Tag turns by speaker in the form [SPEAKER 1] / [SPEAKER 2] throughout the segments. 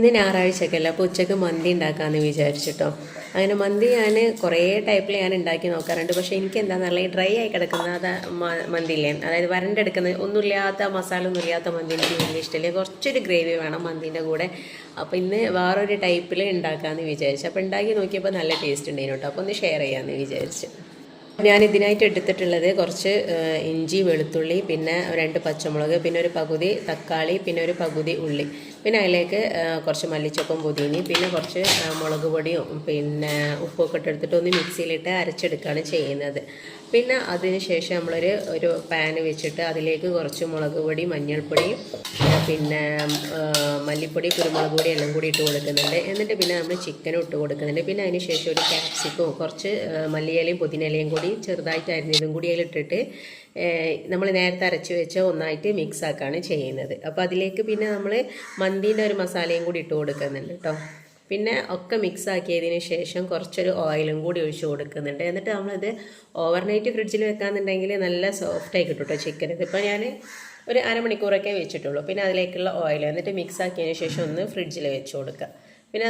[SPEAKER 1] ഇന്ന് ഞായറാഴ്ചയൊക്കെയല്ല, അപ്പോൾ ഉച്ചയ്ക്ക് മന്തി ഉണ്ടാക്കാമെന്ന് വിചാരിച്ചിട്ടോ. അങ്ങനെ മന്തി ഞാൻ കുറേ ടൈപ്പിൽ ഞാൻ ഉണ്ടാക്കി നോക്കാറുണ്ട്. പക്ഷേ എനിക്ക് എന്താണെന്ന് പറഞ്ഞാൽ ഡ്രൈ ആയി കിടക്കുന്ന അത് മന്തിയില്ലേ, അതായത് വരണ്ടെടുക്കുന്ന ഒന്നുമില്ലാത്ത മസാല ഒന്നുമില്ലാത്ത മന്തി എനിക്ക് വലിയ ഇഷ്ടമില്ല. കുറച്ചൊരു ഗ്രേവി വേണം മന്തിൻ്റെ കൂടെ. അപ്പോൾ ഇന്ന് വേറൊരു ടൈപ്പിൽ ഉണ്ടാക്കാമെന്ന് വിചാരിച്ചു. അപ്പോൾ ഉണ്ടാക്കി നോക്കിയപ്പോൾ നല്ല ടേസ്റ്റ് ഉണ്ടായിരുന്നു കേട്ടോ. അപ്പോൾ ഒന്ന് ഷെയർ ചെയ്യാമെന്ന് വിചാരിച്ചു. ഞാൻ ഇതിനായിട്ട് എടുത്തിട്ടുള്ളത് കുറച്ച് ഇഞ്ചി, വെളുത്തുള്ളി, പിന്നെ 2 പച്ചമുളക്, പിന്നെ ഒരു പകുതി തക്കാളി, പിന്നെ ഒരു പകുതി ഉള്ളി, പിന്നെ അതിലേക്ക് കുറച്ച് മല്ലിച്ചപ്പും പുതിനയും, പിന്നെ കുറച്ച് മുളക് പൊടിയും പിന്നെ ഉപ്പൊക്കെ ഇട്ടെടുത്തിട്ട് ഒന്ന് മിക്സിയിലിട്ട് അരച്ചെടുക്കുകയാണ് ചെയ്യുന്നത്. പിന്നെ അതിന് ശേഷം ഒരു പാൻ വെച്ചിട്ട് അതിലേക്ക് കുറച്ച് മുളക് പൊടി, മഞ്ഞൾപ്പൊടി, പിന്നെ മല്ലിപ്പൊടി, കുരുമുളക് പൊടി എല്ലാം കൂടി ഇട്ട് കൊടുക്കുന്നുണ്ട്. എന്നിട്ട് പിന്നെ നമ്മൾ ചിക്കനും ഇട്ട് കൊടുക്കുന്നുണ്ട്. പിന്നെ അതിന് ശേഷം ഒരു ക്യാപ്സിക്കും കുറച്ച് മല്ലിയിലയും പുതിനയിലയും കൂടി ചെറുതായിട്ട് അരിഞ്ഞതും കൂടി അതിലിട്ടിട്ട് നമ്മൾ നേരത്തെ അരച്ച് വെച്ച് ഒന്നായിട്ട് മിക്സ് ആക്കുകയാണ് ചെയ്യുന്നത്. അപ്പോൾ അതിലേക്ക് പിന്നെ നമ്മൾ മന്തീൻ്റെ ഒരു മസാലയും കൂടി ഇട്ട് കൊടുക്കുന്നുണ്ട് കേട്ടോ. പിന്നെ ഒക്കെ മിക്സ് ആക്കിയതിന് ശേഷം കുറച്ചൊരു ഓയിലും കൂടി ഒഴിച്ച് കൊടുക്കുന്നുണ്ട്. എന്നിട്ട് നമ്മളിത് ഓവർനൈറ്റ് ഫ്രിഡ്ജിൽ വെക്കാന്നുണ്ടെങ്കിൽ നല്ല സോഫ്റ്റായി കിട്ടും കേട്ടോ ചിക്കൻ. ഇതിപ്പോൾ ഞാൻ ഒരു അരമണിക്കൂറൊക്കെ വെച്ചിട്ടുള്ളൂ. പിന്നെ അതിലേക്കുള്ള ഓയിൽ എന്നിട്ട് മിക്സ് ആക്കിയതിന് ശേഷം ഒന്ന് ഫ്രിഡ്ജിൽ വെച്ച് കൊടുക്കുക. പിന്നെ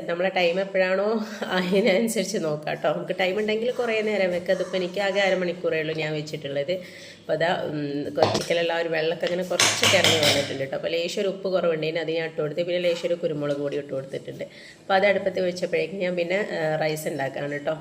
[SPEAKER 1] നമ്മളെ ടൈം എപ്പോഴാണോ അതിനനുസരിച്ച് നോക്കാം കേട്ടോ. നമുക്ക് ടൈം ഉണ്ടെങ്കിൽ കുറേ നേരം വെക്കുക. അതിപ്പോൾ എനിക്ക് ആകെ അരമണിക്കൂറേ ഉള്ളൂ ഞാൻ വെച്ചിട്ടുള്ളത്. അപ്പോൾ അതാ ചിക്കനെല്ലാം ഒരു വെള്ളമൊക്കെ അങ്ങനെ കുറച്ചൊക്കെ ഇറങ്ങി വന്നിട്ടുണ്ട് കേട്ടോ. അപ്പോൾ ലേശം ഒരു ഉപ്പ് കുറവുണ്ടെങ്കിൽ അത് ഞാൻ ഇട്ട് കൊടുത്ത്, പിന്നെ ലേശം ഒരു കുരുമുളക് പൊടി ഇട്ട് കൊടുത്തിട്ടുണ്ട്. അപ്പോൾ അത് അടുപ്പത്ത് വെച്ചപ്പോഴേക്കും ഞാൻ പിന്നെ റൈസ് ഉണ്ടാക്കുകയാണ് കേട്ടോ.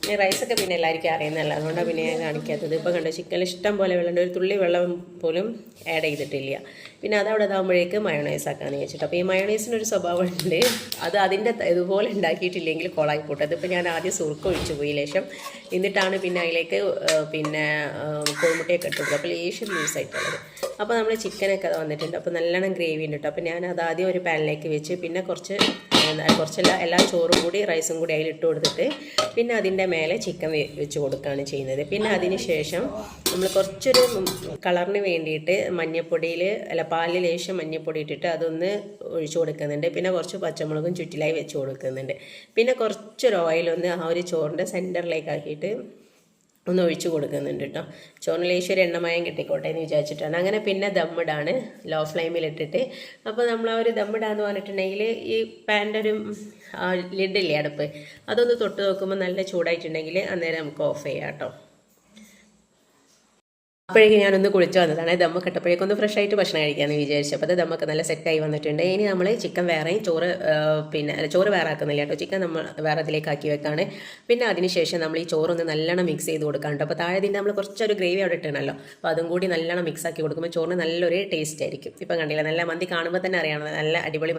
[SPEAKER 1] ഈ റൈസൊക്കെ പിന്നെ എല്ലാവർക്കും അറിയുന്നതല്ല, അതുകൊണ്ടാണ് പിന്നെ ഞാൻ കാണിക്കാത്തത്. ഇപ്പോൾ കണ്ടോ ചിക്കനിൽ ഇഷ്ടം പോലെ വെള്ളമുണ്ട്, ഒരു തുള്ളി വെള്ളം പോലും ആഡ് ചെയ്തിട്ടില്ല. പിന്നെ അതവിടെ ഇതാകുമ്പോഴേക്ക് മയോണൈസ് ആക്കാമെന്ന് വെച്ചിട്ട്. അപ്പോൾ ഈ മയോണൈസിനൊരു സ്വഭാവമുണ്ട്, അത് അതിൻ്റെ ഇതുപോലെ ഉണ്ടാക്കിയിട്ടില്ലെങ്കിൽ കൊളായി പോട്ടെ. അതിപ്പോൾ ഞാൻ ആദ്യം സുർക്ക ഒഴിച്ചു പോയി ലേശം, എന്നിട്ടാണ് പിന്നെ അതിലേക്ക് പിന്നെ കോഴിമുട്ടയൊക്കെ ഇട്ടു കൊടുത്തത്. അപ്പോൾ ലേശം ലൂസായിട്ടുള്ളത്. അപ്പോൾ നമ്മൾ ചിക്കനൊക്കെ വന്നിട്ടുണ്ട്. അപ്പോൾ നല്ലോണം ഗ്രേവി ഉണ്ട് കേട്ടോ. അപ്പോൾ ഞാൻ അത് ആദ്യം ഒരു പാനിലേക്ക് വെച്ച് പിന്നെ കുറച്ചെല്ലാം എല്ലാ ചോറും കൂടി റൈസും കൂടി അതിലിട്ട് കൊടുത്തിട്ട് പിന്നെ അതിൻ്റെ മേലെ ചിക്കൻ വെച്ച് കൊടുക്കുകയാണ് ചെയ്യുന്നത്. പിന്നെ അതിന് ശേഷം നമ്മൾ കുറച്ചൊരു കളറിന് വേണ്ടിയിട്ട് പാലിൽ ലേശം മഞ്ഞൾപ്പൊടി ഇട്ടിട്ട് അതൊന്ന് ഒഴിച്ചു കൊടുക്കുന്നുണ്ട്. പിന്നെ കുറച്ച് പച്ചമുളകും ചുറ്റിലായി വെച്ച് കൊടുക്കുന്നുണ്ട്. പിന്നെ കുറച്ചൊരു ഓയിലൊന്ന് ആ ഒരു ചോറിൻ്റെ സെൻറ്ററിലേക്ക് ആക്കിയിട്ട് ഒന്ന് ഒഴിച്ച് കൊടുക്കുന്നുണ്ട് കേട്ടോ. ചോറിന് ലേശം ഒരു എണ്ണമയം കിട്ടിക്കോട്ടെ എന്ന് വിചാരിച്ചിട്ടാണ്. അങ്ങനെ പിന്നെ ദമ്മിടാണ് ലോ ഫ്ലെയിമിലിട്ടിട്ട്. അപ്പോൾ നമ്മൾ ആ ഒരു ദമ്മിടാന്ന് പറഞ്ഞിട്ടുണ്ടെങ്കിൽ ഈ പാൻ്റെ ഒരു ലിഡില്ലേ അടുപ്പ്, അതൊന്ന് തൊട്ട് നോക്കുമ്പോൾ നല്ല ചൂടായിട്ടുണ്ടെങ്കിൽ അന്നേരം നമുക്ക് ഓഫ് ചെയ്യാം കേട്ടോ. അപ്പോഴേക്കും ഞാനൊന്ന് കുളിച്ച് വന്നതാണ്. ദമ്മ കെട്ടപ്പോഴേക്കൊന്ന് ഫ്രഷ് ആയിട്ട് ഭക്ഷണം കഴിക്കാമെന്ന് വിചാരിച്ചു. അപ്പോൾ അത് ദമ്മൊക്കെ നല്ല സെറ്റായി വന്നിട്ടുണ്ട്. ഇനി നമ്മൾ ചിക്കൻ വേറെയും ചോറ് വേറെ ആക്കുന്നില്ല കേട്ടോ. ചിക്കൻ നമ്മൾ വേറെ അതിലേക്ക് ആക്കി വെക്കാണ്. പിന്നെ അതിന് ശേഷം നമ്മൾ ഈ ചോറൊന്ന് നല്ലോണം മിക്സ് ചെയ്ത് കൊടുക്കാണ്ട്. അപ്പോൾ താഴെ ഇതിൻ്റെ നമ്മൾ കുറച്ചൊരു ഗ്രേവി അവിടെ ഇട്ടണല്ലോ, അപ്പോൾ അതും കൂടി നല്ലോണം മിക്സ് ആക്കി കൊടുക്കുമ്പോൾ ചോറിന് നല്ലൊരു ടേസ്റ്റ് ആയിരിക്കും. ഇപ്പം കണ്ടില്ല, നല്ല മന്തി കാണുമ്പോൾ തന്നെ അറിയണം നല്ല അടിപൊളി